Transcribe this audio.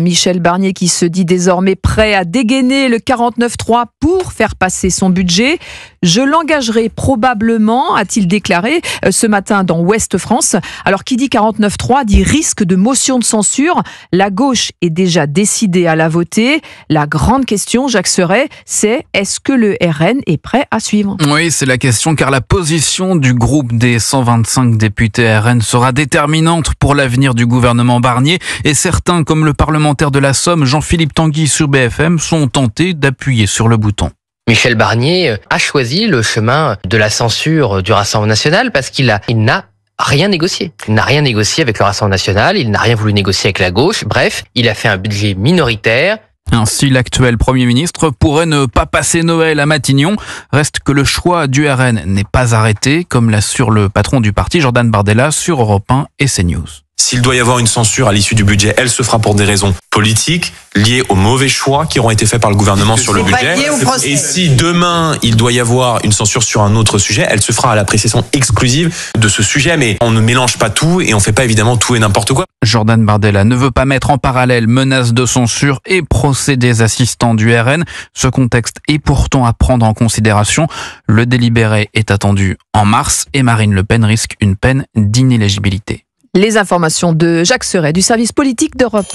Michel Barnier qui se dit désormais prêt à dégainer le 49.3 pour faire passer son budget. Je l'engagerai probablement, a-t-il déclaré ce matin dans Ouest France. Alors qui dit 49.3 dit risque de motion de censure. La gauche est déjà décidée à la voter. La grande question, Jacques Serret, c'est est-ce que le RN est prêt à suivre ? Oui, c'est la question car la position du groupe des 125 députés RN sera déterminante pour l'avenir du gouvernement Barnier et certains comme le parlementaire de la Somme, Jean-Philippe Tanguy sur BFM, sont tentés d'appuyer sur le bouton. Michel Barnier a choisi le chemin de la censure du Rassemblement national parce qu'il n'a rien négocié. Il n'a rien négocié avec le Rassemblement national, il n'a rien voulu négocier avec la gauche. Bref, il a fait un budget minoritaire. Ainsi, l'actuel Premier ministre pourrait ne pas passer Noël à Matignon. Reste que le choix du RN n'est pas arrêté, comme l'assure le patron du parti, Jordan Bardella, sur Europe 1 et CNews. S'il doit y avoir une censure à l'issue du budget, elle se fera pour des raisons politiques liées aux mauvais choix qui auront été faits par le gouvernement sur le budget. Et si demain, il doit y avoir une censure sur un autre sujet, elle se fera à l'appréciation exclusive de ce sujet. Mais on ne mélange pas tout et on ne fait pas évidemment tout et n'importe quoi. Jordan Bardella ne veut pas mettre en parallèle menaces de censure et procès des assistants du RN. Ce contexte est pourtant à prendre en considération. Le délibéré est attendu en mars et Marine Le Pen risque une peine d'inéligibilité. Les informations de Jacques Serret du service politique d'Europe 1.